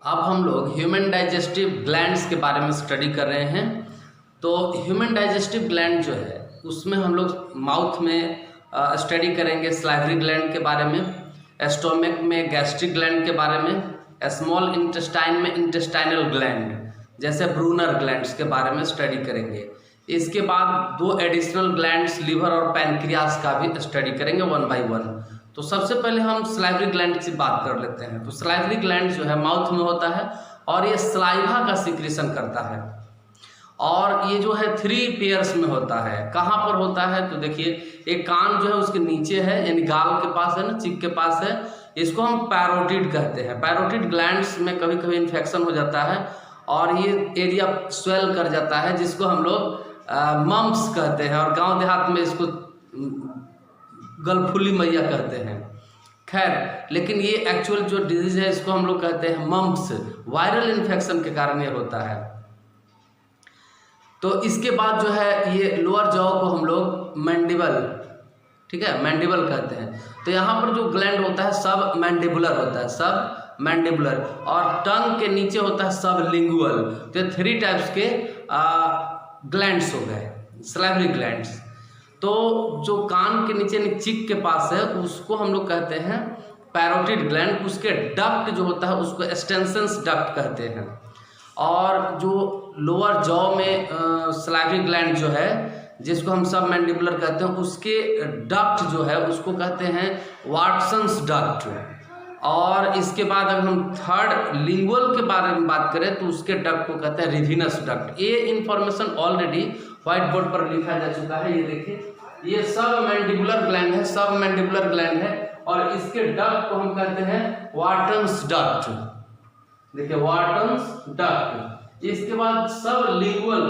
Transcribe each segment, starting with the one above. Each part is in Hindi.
अब हम लोग ह्यूमन डाइजेस्टिव ग्लैंड्स के बारे में स्टडी कर रहे हैं। तो ह्यूमन डाइजेस्टिव ग्लैंड जो है उसमें हम लोग माउथ में स्टडी करेंगे सलाइवरी ग्लैंड के बारे में, स्टोमक में गैस्ट्रिक ग्लैंड के बारे में, स्मॉल इंटेस्टाइन में इंटेस्टाइनल ग्लैंड जैसे ब्रूनर ग्लैंड्स के बारे में स्टडी करेंगे। इसके बाद दो एडिशनल ग्लैंड्स लिवर और पैनक्रियास का भी स्टडी करेंगे वन बाय वन। तो सबसे पहले हम सलाइवरी ग्लैंड की बात कर लेते हैं। तो सलाइवरी ग्लैंड जो है माउथ में होता है और ये सलाइवा का सिक्रीशन करता है और ये जो है 3 पेयर्स में होता है। कहाँ पर होता है तो देखिए, एक कान जो है उसके नीचे है, यानी गाल के पास है ना, चिक के पास है। इसको हम पैरोटिड कहते हैं। पैरोटिड ग्लैंड्स में कभी कभी इन्फेक्शन हो जाता है और ये एरिया स्वेल कर जाता है, जिसको हम लोग मम्प्स कहते हैं और गांव देहात में इसको गलफुली मैया कहते हैं। खैर, लेकिन ये एक्चुअल जो डिजीज है इसको हम लोग कहते हैं मम्प्स। वायरल इन्फेक्शन के कारण ये होता है। तो इसके बाद जो है ये लोअर जॉ को हम लोग मैंडिबल, ठीक है, मैंडिबल कहते हैं। तो यहाँ पर जो ग्लैंड होता है सब मैंडिबुलर होता है, सब मैंडिबुलर, और टंग के नीचे होता है सब लिंगुअल। तो 3 टाइप्स के ग्लैंड्स हो गए सलाइवरी ग्लैंड्स। तो जो कान के नीचे चिक के पास है उसको हम लोग कहते हैं पैरोटिड ग्लैंड। उसके डक्ट जो होता है उसको एक्सटेंशंस डक्ट कहते हैं। और जो लोअर जॉ में सलाइवरी ग्लैंड जो है जिसको हम सब मैंडिबुलर कहते हैं, उसके डक्ट जो है उसको कहते हैं वाटसन्स डक्ट। और इसके बाद अगर हम थर्ड लिंगुअल के बारे में बात करें तो उसके डक्ट को कहते हैं रिविनस डक्ट। ये इंफॉर्मेशन ऑलरेडी व्हाइट बोर्ड पर लिखा जा चुका है। ये देखिए, ये सब मैंडिबुलर ग्लैंड है, सब मैंडिबुलर ग्लैंड है और इसके डक्ट को हम कहते हैं वाटन्स डक्ट। देखिए, वाटन्स डक्ट। इसके बाद सब लिंगुअल,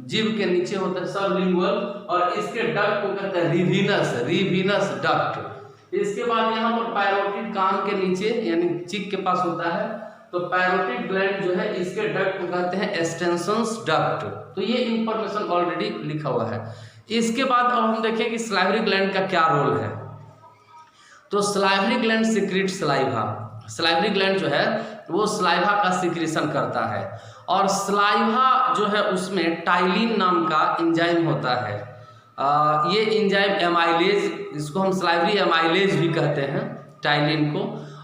जीभ के नीचे होता है सब लिंगुअल, और इसके डक्ट को कहते हैं रिविनस डक्ट। इसके बाद यहाँ पर पैरोटिड कान के नीचे यानी चिक के पास होता है, तो पैरोटिड ग्लैंड जो है इसके डक्ट को कहते हैं एक्सटेंशंस डक्ट। तो ये इंफॉर्मेशन ऑलरेडी लिखा हुआ है। इसके बाद अब हम देखें कि सलाइवरी ग्लैंड का क्या रोल है। तो salivary gland secrete saliva. Salivary gland जो है वो सलाइवा का सिक्रीशन करता है और सलाइवा जो है उसमें टाइलिन नाम का एंजाइम होता है। ये एंजाइम एमाइलेज, इसको हम सलाइवरी एमाइलेज भी कहते हैं टाइलिन को।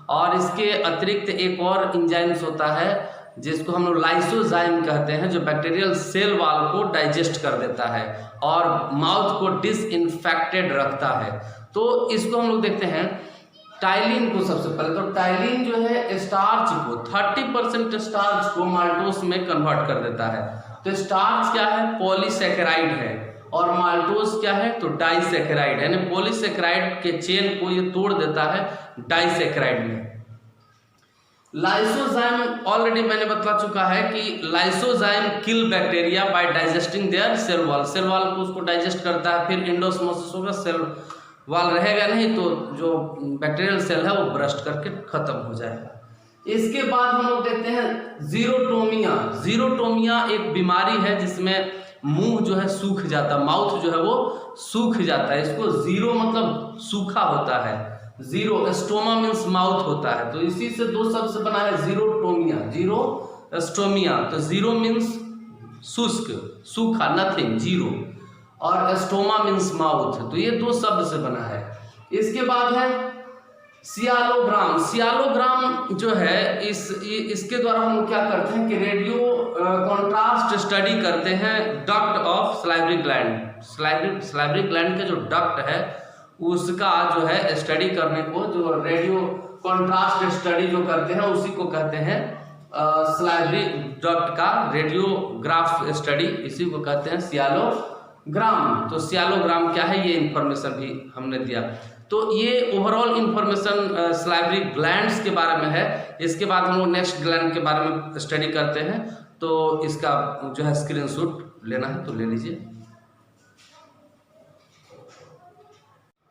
और इसके अतिरिक्त एक और एंजाइम्स होता है जिसको हम लोग लाइसोजाइम कहते हैं, जो बैक्टीरियल सेल वाल को डाइजेस्ट कर देता है और माउथ को डिसइंफेक्टेड रखता है। तो इसको हम लोग देखते हैं टाइलिन को। सबसे पहले तो टाइलिन जो है स्टार्च को 30% स्टार्च को माल्टोस में कन्वर्ट कर देता है। तो स्टार्च क्या है? पॉलीसैकेराइड है और माल्टोस क्या है? तो डाइसैकेराइड है। यानी पॉलीसैकेराइड के चेन को ये तोड़ देता है डाइसैकेराइड में। लाइसोजाइम ऑलरेडी मैंने बता चुका है कि lysozyme kill bacteria by digesting their cell wall. Cell wall को उसको डाइजेस्ट करता है, फिर एंडोस्मोसिस होगा, सेल वॉल रहेगा नहीं तो जो बैक्टीरियल सेल है वो ब्रस्ट करके खत्म हो जाएगा। इसके बाद हम लोग देखते हैं जीरोटोमिया। जीरोटोमिया एक बीमारी है जिसमें मुंह जो है सूख जाता है, माउथ जो है वो सूख जाता है। इसको जीरो मतलब सूखा होता है, जीरो स्टोमा मीन्स माउथ होता है। तो इसी से 2 शब्द से बना है जीरोटोमिया, जीरो स्टोमिया। तो जीरो मीन्स शुष्क, सूखा, नथिंग, जीरो, और स्टोमा मीन्स माउथ। तो ये 2 शब्द से बना है। इसके बाद है सियालोग्राम। सियालोग्राम जो है इसके द्वारा हम क्या करते हैं कि रेडियो कॉन्ट्रास्ट स्टडी करते हैं duct of salivary gland. Salivary gland का जो डक्ट है उसका जो है स्टडी करने को, जो रेडियो कॉन्ट्रास्ट स्टडी जो करते हैं उसी को कहते हैं सलाइवरी डक्ट का रेडियोग्राफ स्टडी, इसी को कहते हैं सियालोग्राम। तो सियालोग्राम क्या है ये इंफॉर्मेशन भी हमने दिया। तो ये ओवरऑल इंफॉर्मेशन सलाइवरी ग्लैंड्स के बारे में है। इसके बाद हम लोग नेक्स्ट ग्लैंड के बारे में स्टडी करते हैं। तो इसका जो है स्क्रीनशॉट लेना है तो ले लीजिए।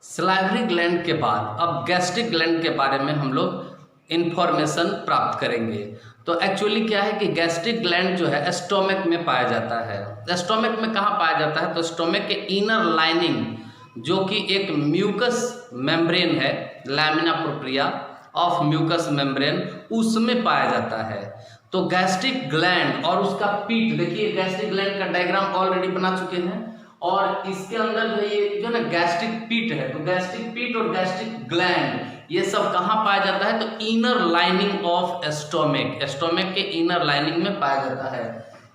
सलाइवरी ग्लैंड के बाद अब गैस्ट्रिक ग्लैंड के बारे में हम लोग इंफॉर्मेशन प्राप्त करेंगे। तो एक्चुअली क्या है कि गैस्ट्रिक ग्लैंड जो है स्टोमक में पाया जाता है। स्टोमक में कहाँ पाया जाता है? तो स्टोमक के इनर लाइनिंग जो कि एक म्यूकस मेम्ब्रेन है, lamina propria, of mucus membrane उसमें पाया जाता है। तो गैस्ट्रिक ग्लैंड और उसका पीठ, देखिए गैस्ट्रिक ग्लैंड का डायग्राम ऑलरेडी बना चुके हैं, और इसके अंदर जो ये जो ना गैस्ट्रिक पीठ है, तो गैस्ट्रिक पीठ और गैस्ट्रिक ग्लैंड ये सब कहाँ पाया जाता है, तो inner lining of stomach, stomach के इनर लाइनिंग में पाया जाता है।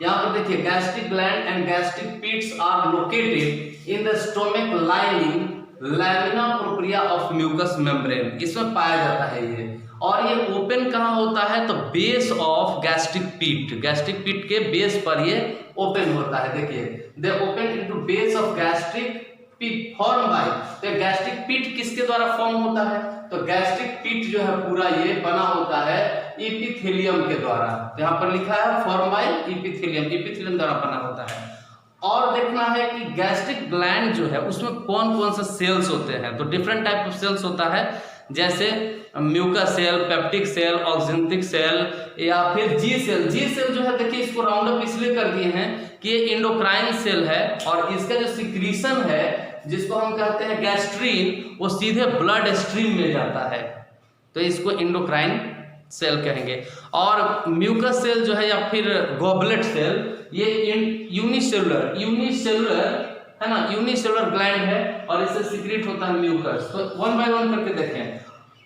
यहाँ पर देखिए gastric gland and gastric pits are located in the stomach lining lamina propria of mucus membrane, इसमें पाया जाता है ये। और ये ओपन कहाँ होता है, तो बेस ऑफ गैस्ट्रिक पीट, गैस्ट्रिक पीट के बेस पर ये ओपन होता है। देखिए दे open into base of gastric पीट फॉर्म बाय, तो गैस्ट्रिक पीट किसके द्वारा फॉर्म होता है, तो गैस्ट्रिक पीट जो है पूरा ये बना होता है इपिथेलियम के द्वारा। तो यहाँ पर लिखा है फॉर्म बाय इपिथेलियम, इपिथेलियम द्वारा बना होता है। और देखना है कि गैस्ट्रिक ग्लैंड जो है उसमें कौन कौन से सेल्स होते हैं, तो डिफरेंट टाइप ऑफ सेल्स होता है, जैसे mucus cell, peptic cell, oxyntic cell या फिर जी सेल। जी सेल जो है देखिए इसको राउंड अप इसलिए कर दिए हैं कि ये इंडोक्राइन सेल है, और इसका जो सिक्रीशन है जिसको हम कहते हैं गैस्ट्रीन, वो सीधे ब्लड स्ट्रीम में जाता है, तो इसको इंडोक्राइन सेल कहेंगे। और म्यूकस सेल जो है या फिर गॉबलेट सेल, ये यूनिसेलुलर है ना, यूनिसेलुलर ग्लैंड है और इससे सीक्रेट होता है म्यूकस। तो वन बाय वन करके देखें।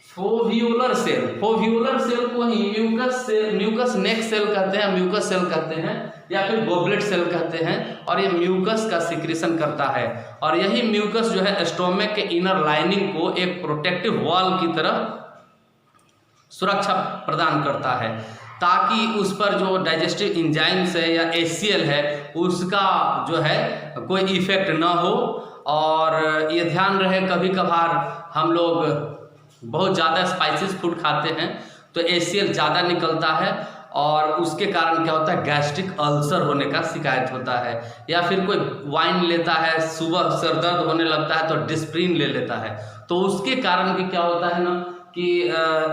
फोव्यूलर सेल, फोव्यूलर सेल को ही म्यूकस सेल, म्यूकस नेक सेल कहते हैं, म्यूकस सेल कहते हैं या फिर गॉबलेट सेल कहते हैं, और ये म्यूकस का सिक्रेशन करता है। और यही म्यूकस जो है स्टोमक के इनर लाइनिंग को एक प्रोटेक्टिव वॉल की तरह सुरक्षा प्रदान करता है, ताकि उस पर जो डाइजेस्टिव एंजाइम्स है या एचसीएल है उसका जो है कोई इफेक्ट ना हो। और ये ध्यान रहे कभी कभार हम लोग बहुत ज़्यादा स्पाइसेस फूड खाते हैं तो एचसीएल ज़्यादा निकलता है, और उसके कारण क्या होता है, गैस्ट्रिक अल्सर होने का शिकायत होता है। या फिर कोई वाइन लेता है, सुबह सर दर्द होने लगता है तो डिस्प्रिन ले लेता है, तो उसके कारण भी क्या होता है ना कि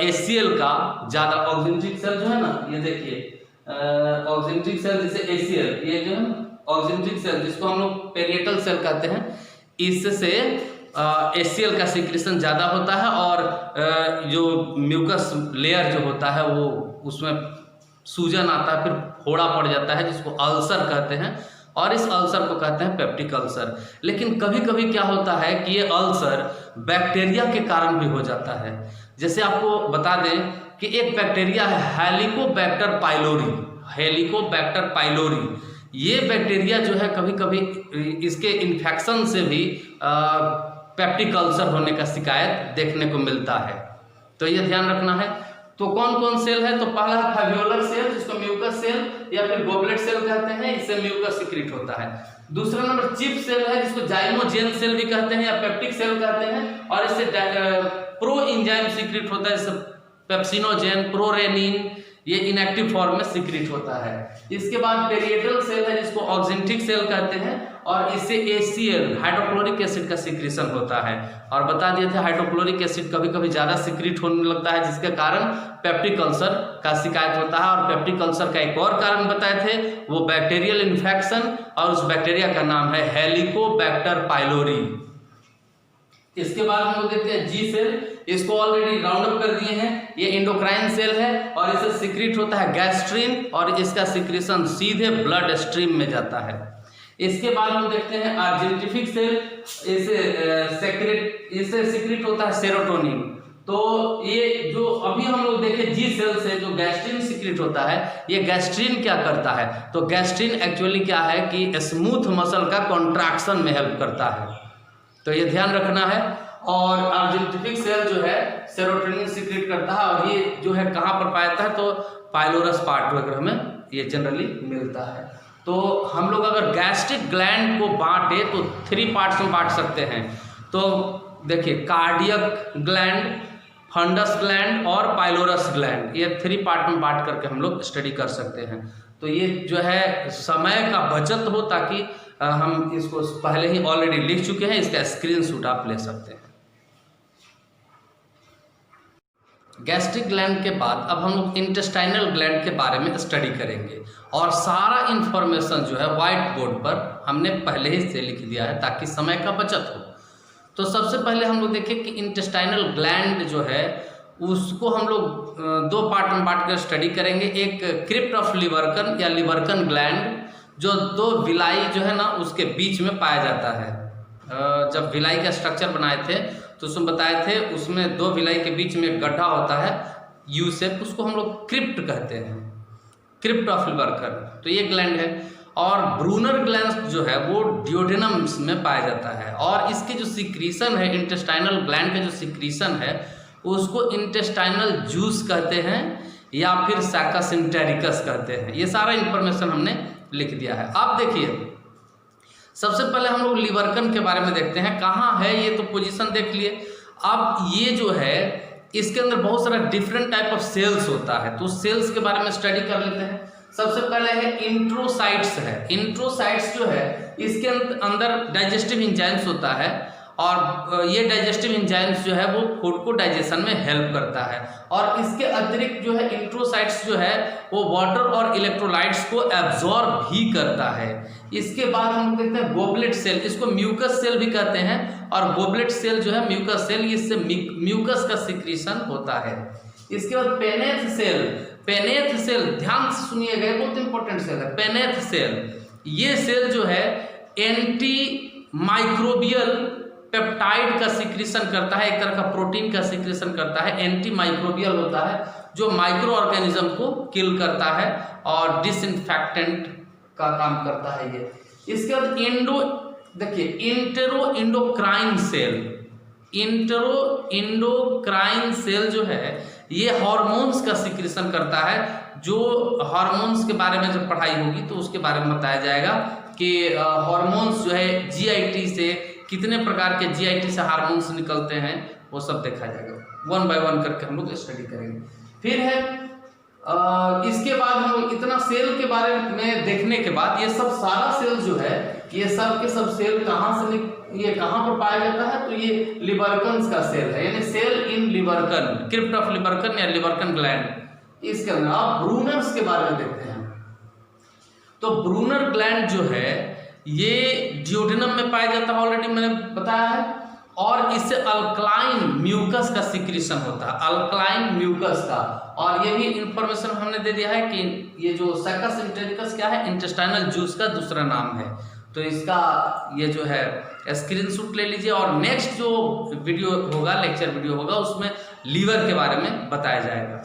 एचसीएल का ज़्यादा, ऑक्जेंटिक सेल जो है ना, ये देखिए ऑक्जेंटिक सेल जैसे एचसीएल, ये जो है ऑक्जेंटिक सेल जिसको हम लोग पेरिएटल सेल कहते हैं, इससे एचसीएल का सिक्रेशन ज़्यादा होता है, और जो म्यूकस लेयर जो होता है वो उसमें सूजन आता है, फिर फोड़ा पड़ जाता है जिसको अल्सर कहते हैं, और इस अल्सर को कहते हैं पेप्टिक अल्सर। लेकिन कभी कभी क्या होता है कि ये अल्सर बैक्टीरिया के कारण भी हो जाता है। जैसे आपको बता दें कि एक बैक्टीरिया है हेलिकोबैक्टर पाइलोरी, हेलिकोबैक्टर पाइलोरी, ये बैक्टीरिया जो है कभी कभी इसके इन्फेक्शन से भी पेप्टिक अल्सर होने का शिकायत देखने को मिलता है, तो ये ध्यान रखना है। तो कौन कौन सेल है, तो पहला है फेव्यूलर सेल जिसको म्यूकस सेल या फिर गॉबलेट सेल कहते हैं, इससे म्यूकस सीक्रेट होता है। दूसरा नंबर चिप सेल है जिसको जाइमोजेन सेल भी कहते हैं या पेप्टिक सेल कहते हैं, और इससे प्रो एंजाइम सीक्रेट होता है, जैसे पेप्सिनोजेन, प्रोरेनिन, ये इनएक्टिव फॉर्म में सीक्रेट होता है। इसके बाद पेरिएटल सेल है जिसको ऑक्जेंटिक सेल कहते हैं, और इससे एचसीएल हाइड्रोक्लोरिक एसिड का सीक्रेशन होता है। और बता दिए थे हाइड्रोक्लोरिक एसिड कभी कभी ज़्यादा सीक्रेट होने लगता है, जिसके कारण पेप्टिक अल्सर का शिकायत होता है। और पेप्टिक अल्सर का एक और कारण बताए थे, वो बैक्टीरियल इन्फेक्शन, और उस बैक्टीरिया का नाम है हेलिकोबैक्टर पाइलोरी। इसके बाद हम लोग देखते हैं जी सेल, इसको ऑलरेडी राउंड अप कर दिए हैं, ये इंडोक्राइन सेल है और इसे सीक्रेट होता है गैस्ट्रीन, और इसका सीक्रेशन सीधे ब्लड स्ट्रीम में जाता है। इसके बाद हम देखते हैं आर्जेंटिफिक सेल, इसे सीक्रेट होता है सेरोटोनिन। तो ये जो अभी हम लोग देखे जी सेल से जो गैस्ट्रीन सीक्रेट होता है, ये गैस्ट्रीन क्या करता है, तो गैस्ट्रीन एक्चुअली क्या है कि स्मूथ मसल का कॉन्ट्रैक्शन में हेल्प करता है, तो ये ध्यान रखना है। और आर्जेंटिफिक सेल जो है सेरोटोनिन सीक्रेट करता है, और ये जो है कहाँ पर पाया जाता है, तो पाइलोरस पार्ट वगैरह में ये जनरली मिलता है। तो हम लोग अगर गैस्ट्रिक ग्लैंड को बांटे तो 3 पार्ट्स में बांट सकते हैं। तो देखिए कार्डियक ग्लैंड, फंडस ग्लैंड और पाइलोरस ग्लैंड, ये 3 पार्ट में बांट करके हम लोग स्टडी कर सकते हैं। तो ये जो है समय का बचत हो, ताकि हम इसको पहले ही ऑलरेडी लिख चुके हैं, इसका स्क्रीनशॉट आप ले सकते हैं। गैस्ट्रिक ग्लैंड के बाद अब हम लोग इंटेस्टाइनल ग्लैंड के बारे में स्टडी करेंगे, और सारा इंफॉर्मेशन जो है व्हाइट बोर्ड पर हमने पहले ही से लिख दिया है ताकि समय का बचत हो। तो सबसे पहले हम लोग देखें कि इंटेस्टाइनल ग्लैंड जो है उसको हम लोग दो पार्ट में बांट कर स्टडी करेंगे। एक क्रिप्ट ऑफ लिवर्कन या लिवर्कन ग्लैंड, जो दो विलाई जो है ना उसके बीच में पाया जाता है। जब विलाई का स्ट्रक्चर बनाए थे तो उसमें बताए थे, उसमें दो विलाई के बीच में एक गड्ढा होता है यू शेप, उसको हम लोग क्रिप्ट कहते हैं, क्रिप्ट ऑफ लिवर्कन। तो ये ग्लैंड है। और ब्रूनर ग्लैंड जो है वो डियोडेनम में पाया जाता है, और इसके जो सिक्रीशन है, इंटेस्टाइनल ग्लैंड का जो सिक्रीशन है उसको इंटेस्टाइनल जूस कहते हैं या फिर सैकस इंटेरिकस कहते हैं। ये सारा इंफॉर्मेशन हमने लिख दिया है। अब देखिए, सबसे पहले हम लोग लिवर्कन के बारे में देखते हैं, कहाँ है ये तो पोजीशन देख लिए। अब ये जो है इसके अंदर बहुत सारा डिफरेंट टाइप ऑफ सेल्स होता है, तो सेल्स के बारे में स्टडी कर लेते हैं। सबसे पहले है इंट्रोसाइट्स है। इंट्रोसाइट्स जो है इसके अंदर डाइजेस्टिव एंजाइम्स होता है, और ये डाइजेस्टिव एंजाइम्स जो है वो फूड को डाइजेशन में हेल्प करता है। और इसके अतिरिक्त जो है इंट्रोसाइट्स जो है वो वाटर और इलेक्ट्रोलाइट्स को एब्जॉर्ब भी करता है। इसके बाद हम देखते हैं गोबलेट सेल, इसको म्यूकस सेल भी कहते हैं, और गोबलेट सेल जो है म्यूकस सेल, इससे म्यूकस का सिक्रीशन होता है। इसके बाद पेनेथ सेल। पेनेथ सेल ध्यान से सुनिएगा, बहुत इंपॉर्टेंट सेल है पेनेथ सेल। ये सेल जो है एंटी माइक्रोबियल पेप्टाइड का सिक्रीशन करता है, एक तरह का प्रोटीन का सिक्रीशन करता है। एंटी माइक्रोबियल होता है जो माइक्रो ऑर्गेनिज्म को किल करता है और डिसइंफेक्टेंट का काम करता है ये। इसके बाद देखिए enteroendocrine cell. Enteroendocrine cell जो है ये हार्मोन्स का सिक्रीशन करता है। जो हार्मोन्स के बारे में जब पढ़ाई होगी तो उसके बारे में बताया जाएगा कि हार्मोन्स जो है जीआईटी से कितने प्रकार के जीआईटी से हार्मोन्स निकलते हैं, वो सब देखा जाएगा। वन बाय वन करके हम लोग स्टडी करेंगे। फिर है इसके बाद हम लोग इतना सेल के बारे में देखने के बाद ये सब सारा सेल जो है ये सब के सब सेल कहाँ से ये कहाँ पर पाया जाता है, तो ये लिवर्कन का सेल है, यानी सेल इन लिवर्कन, क्रिप्ट ऑफ लिवर्कन या लिवर्कन ग्लैंड। इसके अंदर आप ब्रूनर्स के बारे में देखते हैं। तो ब्रूनर ग्लैंड जो है ये डियोडेनम में पाया जाता है, ऑलरेडी मैंने बताया है, और इससे अल्कलाइन म्यूकस का सिक्रीशन होता है, अल्कलाइन म्यूकस का। और ये भी इंफॉर्मेशन हमने दे दिया है कि ये जो सैकस इंटेरिकस क्या है, इंटेस्टाइनल जूस का दूसरा नाम है। तो इसका ये जो है स्क्रीनशॉट ले लीजिए, और नेक्स्ट जो वीडियो होगा, लेक्चर वीडियो होगा, उसमें लीवर के बारे में बताया जाएगा।